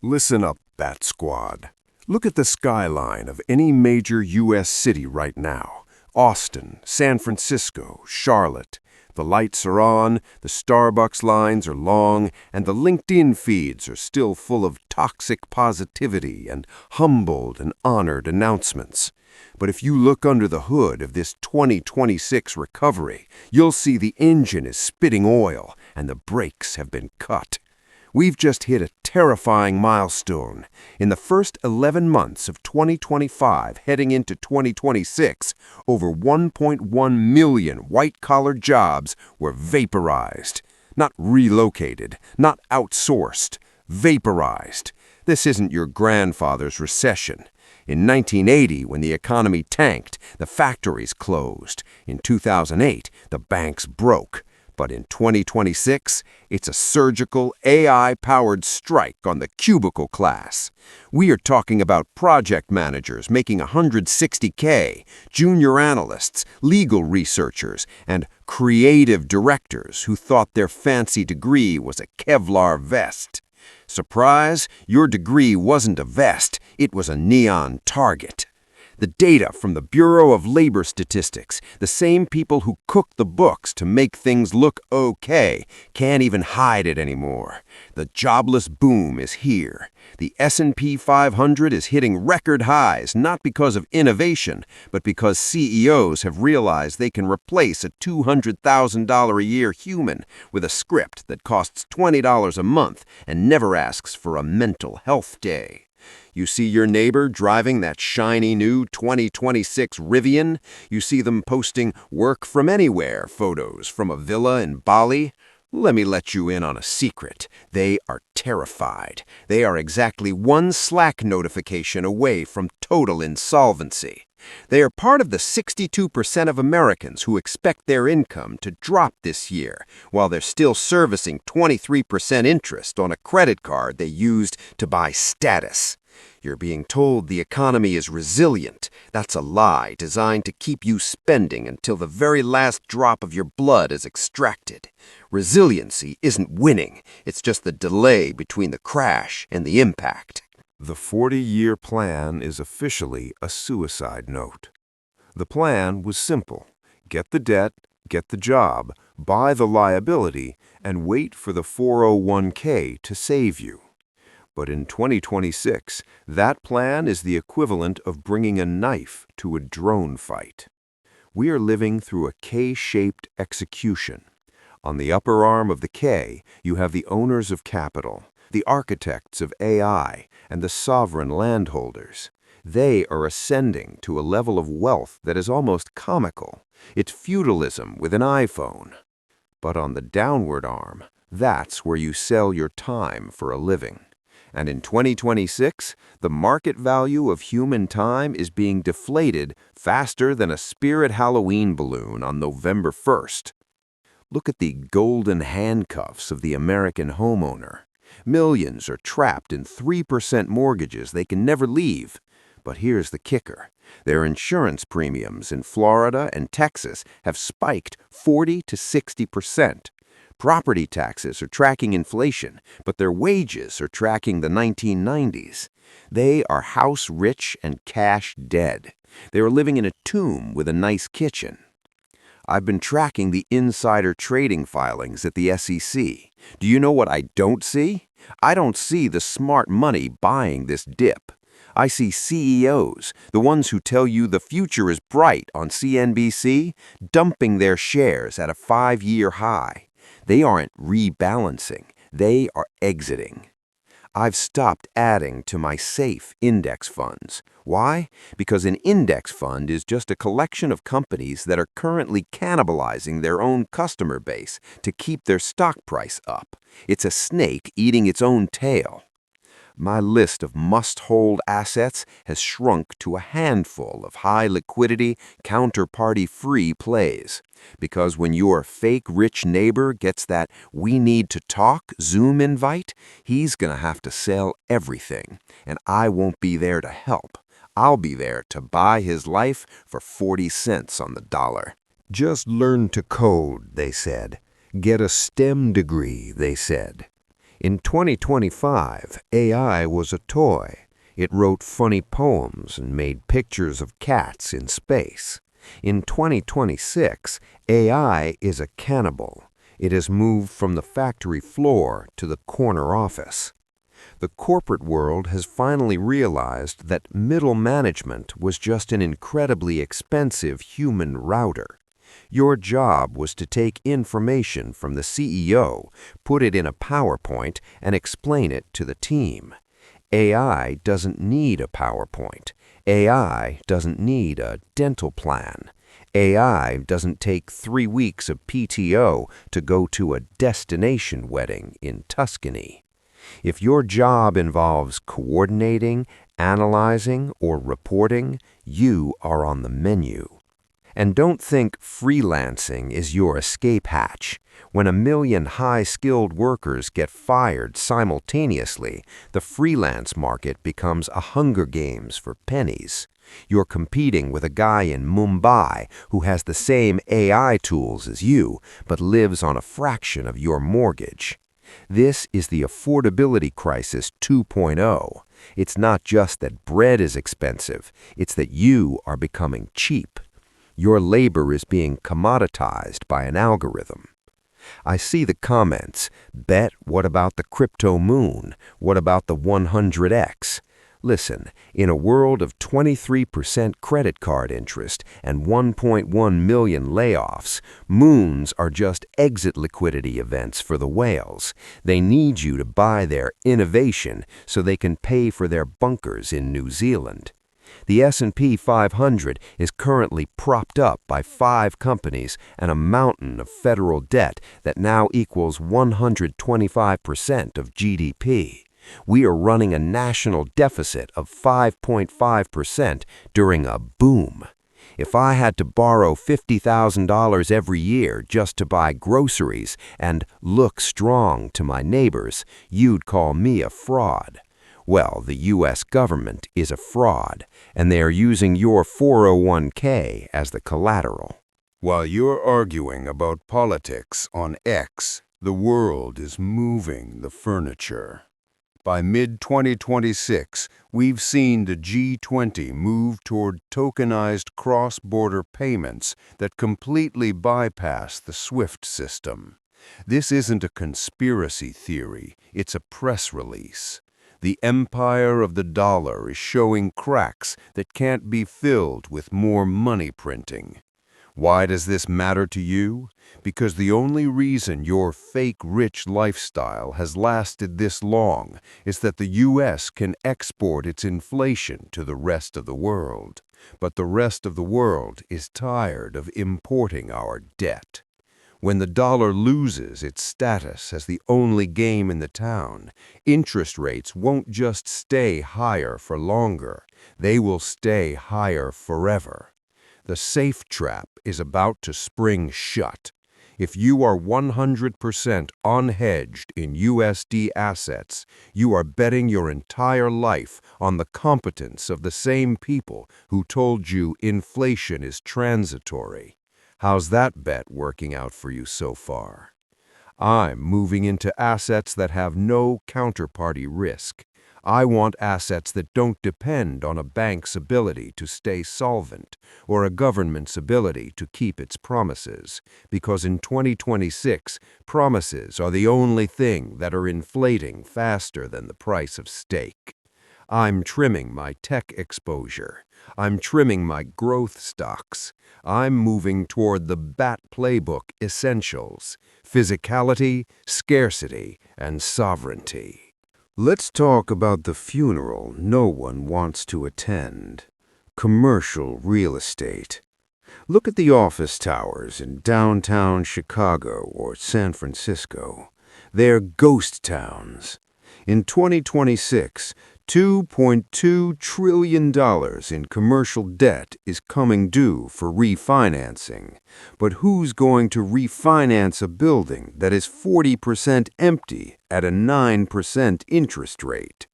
Listen up, Bat Squad. Look at the skyline of any major U.S. city right now. Austin, San Francisco, Charlotte. The lights are on, the Starbucks lines are long, and the LinkedIn feeds are still full of toxic positivity and humbled and honored announcements. But if you look under the hood of this 2026 recovery, you'll see the engine is spitting oil and the brakes have been cut. We've just hit a terrifying milestone. In the first 11 months of 2025 heading into 2026, over 1.1 million white-collar jobs were vaporized. Not relocated, not outsourced, vaporized. This isn't your grandfather's recession. In 1980, when the economy tanked, the factories closed. In 2008, the banks broke. But in 2026, it's a surgical, AI-powered strike on the cubicle class. We are talking about project managers making $160K, junior analysts, legal researchers, and creative directors who thought their fancy degree was a Kevlar vest. Surprise, your degree wasn't a vest, it was a neon target. The data from the Bureau of Labor Statistics, the same people who cook the books to make things look okay, can't even hide it anymore. The jobless boom is here. The S&P 500 is hitting record highs, not because of innovation, but because CEOs have realized they can replace a $200,000 a year human with a script that costs $20 a month and never asks for a mental health day. You see your neighbor driving that shiny new 2026 Rivian? You see them posting work from anywhere photos from a villa in Bali? Let me let you in on a secret. They are terrified. They are exactly one Slack notification away from total insolvency. They are part of the 62% of Americans who expect their income to drop this year, while they're still servicing 23% interest on a credit card they used to buy status. You're being told the economy is resilient. That's a lie designed to keep you spending until the very last drop of your blood is extracted. Resiliency isn't winning. It's just the delay between the crash and the impact. The 40-year plan is officially a suicide note. The plan was simple. Get the debt, get the job, buy the liability, and wait for the 401k to save you. But in 2026, that plan is the equivalent of bringing a knife to a drone fight. We are living through a K-shaped execution. On the upper arm of the K, you have the owners of capital, the architects of AI, and the sovereign landholders. They are ascending to a level of wealth that is almost comical. It's feudalism with an iPhone. But on the downward arm, that's where you sell your time for a living. And in 2026, the market value of human time is being deflated faster than a Spirit Halloween balloon on November 1st. Look at the golden handcuffs of the American homeowner. Millions are trapped in 3% mortgages they can never leave. But here's the kicker. Their insurance premiums in Florida and Texas have spiked 40 to 60%. Property taxes are tracking inflation, but their wages are tracking the 1990s. They are house rich and cash dead. They are living in a tomb with a nice kitchen. I've been tracking the insider trading filings at the SEC. Do you know what I don't see? I don't see the smart money buying this dip. I see CEOs, the ones who tell you the future is bright on CNBC, dumping their shares at a 5-year high. They aren't rebalancing, they are exiting. I've stopped adding to my safe index funds. Why? Because an index fund is just a collection of companies that are currently cannibalizing their own customer base to keep their stock price up. It's a snake eating its own tail. My list of must-hold assets has shrunk to a handful of high-liquidity, counterparty-free plays. Because when your fake rich neighbor gets that "we need to talk" Zoom invite, he's gonna have to sell everything, and I won't be there to help. I'll be there to buy his life for 40 cents on the dollar. Just learn to code, they said. Get a STEM degree, they said. In 2025, AI was a toy. It wrote funny poems and made pictures of cats in space. In 2026, AI is a cannibal. It has moved from the factory floor to the corner office. The corporate world has finally realized that middle management was just an incredibly expensive human router. Your job was to take information from the CEO, put it in a PowerPoint, and explain it to the team. AI doesn't need a PowerPoint. AI doesn't need a dental plan. AI doesn't take 3 weeks of PTO to go to a destination wedding in Tuscany. If your job involves coordinating, analyzing, or reporting, you are on the menu. And don't think freelancing is your escape hatch. When 1 million high-skilled workers get fired simultaneously, the freelance market becomes a Hunger Games for pennies. You're competing with a guy in Mumbai who has the same AI tools as you, but lives on a fraction of your mortgage. This is the affordability crisis 2.0. It's not just that bread is expensive, it's that you are becoming cheap. Your labor is being commoditized by an algorithm. I see the comments. Bet, what about the crypto moon? What about the 100x? Listen, in a world of 23% credit card interest and 1.1 million layoffs, moons are just exit liquidity events for the whales. They need you to buy their innovation so they can pay for their bunkers in New Zealand. The S&P 500 is currently propped up by 5 companies and a mountain of federal debt that now equals 125% of GDP. We are running a national deficit of 5.5% during a boom. If I had to borrow $50,000 every year just to buy groceries and look strong to my neighbors, you'd call me a fraud. Well, the U.S. government is a fraud, and they are using your 401k as the collateral. While you're arguing about politics on X, the world is moving the furniture. By mid-2026, we've seen the G20 move toward tokenized cross-border payments that completely bypass the SWIFT system. This isn't a conspiracy theory, it's a press release. The empire of the dollar is showing cracks that can't be filled with more money printing. Why does this matter to you? Because the only reason your fake rich lifestyle has lasted this long is that the U.S. can export its inflation to the rest of the world. But the rest of the world is tired of importing our debt. When the dollar loses its status as the only game in the town, interest rates won't just stay higher for longer, they will stay higher forever. The safe trap is about to spring shut. If you are 100% unhedged in USD assets, you are betting your entire life on the competence of the same people who told you inflation is transitory. How's that bet working out for you so far? I'm moving into assets that have no counterparty risk. I want assets that don't depend on a bank's ability to stay solvent or a government's ability to keep its promises, because in 2026, promises are the only thing that are inflating faster than the price of steak. I'm trimming my tech exposure. I'm trimming my growth stocks. I'm moving toward the BAT playbook essentials: physicality, scarcity, and sovereignty. Let's talk about the funeral no one wants to attend: commercial real estate. Look at the office towers in downtown Chicago or San Francisco. They're ghost towns. In 2026, $2.2 trillion in commercial debt is coming due for refinancing. But who's going to refinance a building that is 40% empty at a 9% interest rate?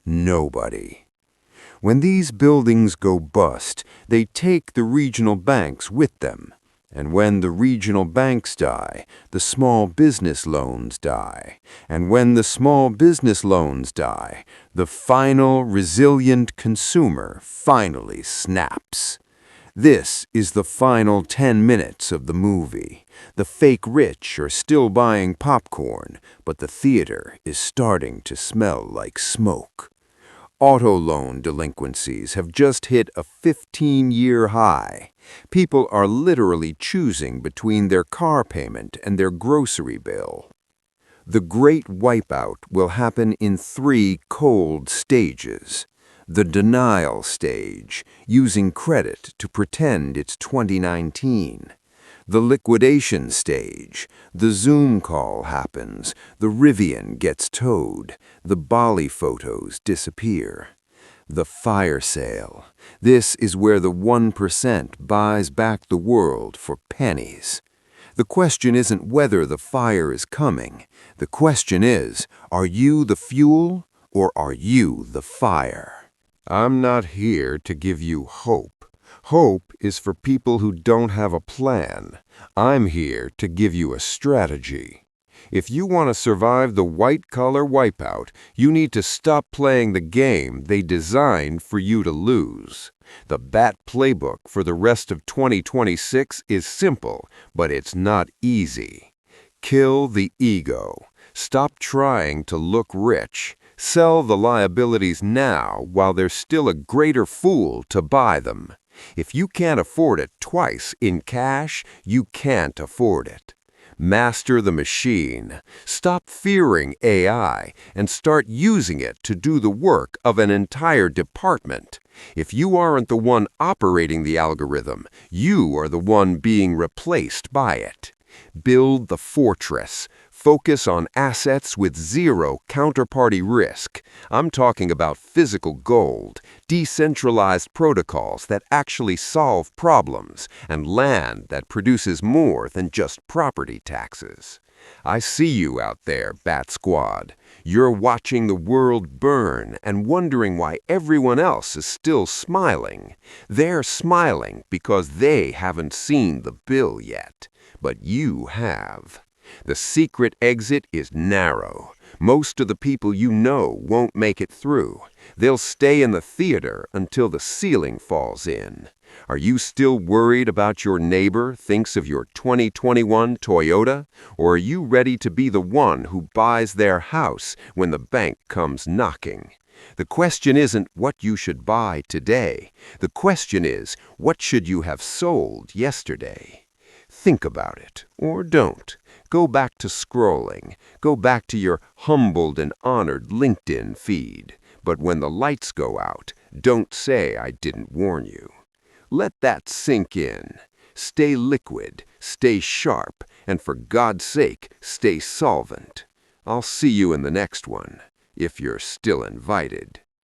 Nobody. When these buildings go bust, they take the regional banks with them. And when the regional banks die, the small business loans die. And when the small business loans die, the final resilient consumer finally snaps. This is the final 10 minutes of the movie. The fake rich are still buying popcorn, but the theater is starting to smell like smoke. Auto loan delinquencies have just hit a 15-year high. People are literally choosing between their car payment and their grocery bill. The great wipeout will happen in 3 cold stages. The denial stage, using credit to pretend it's 2019. The liquidation stage, the Zoom call happens, the Rivian gets towed, the Bali photos disappear. The fire sale, this is where the 1% buys back the world for pennies. The question isn't whether the fire is coming. The question is, are you the fuel or are you the fire? I'm not here to give you hope. Hope is for people who don't have a plan. I'm here to give you a strategy. If you want to survive the white-collar wipeout, you need to stop playing the game they designed for you to lose. The BAT playbook for the rest of 2026 is simple, but it's not easy. Kill the ego. Stop trying to look rich. Sell the liabilities now while there's still a greater fool to buy them. If you can't afford it twice in cash, you can't afford it. Master the machine. Stop fearing AI and start using it to do the work of an entire department. If you aren't the one operating the algorithm, you are the one being replaced by it. Build the fortress. Focus on assets with zero counterparty risk. I'm talking about physical gold, decentralized protocols that actually solve problems, and land that produces more than just property taxes. I see you out there, Bat Squad. You're watching the world burn and wondering why everyone else is still smiling. They're smiling because they haven't seen the bill yet, but you have. The secret exit is narrow. Most of the people you know won't make it through. They'll stay in the theater until the ceiling falls in. Are you still worried about your neighbor thinks of your 2021 Toyota? Or are you ready to be the one who buys their house when the bank comes knocking? The question isn't what you should buy today. The question is, what should you have sold yesterday? Think about it, or don't. Go back to scrolling. Go back to your humbled and honored LinkedIn feed. But when the lights go out, don't say I didn't warn you. Let that sink in. Stay liquid, stay sharp, and for God's sake, stay solvent. I'll see you in the next one, if you're still invited.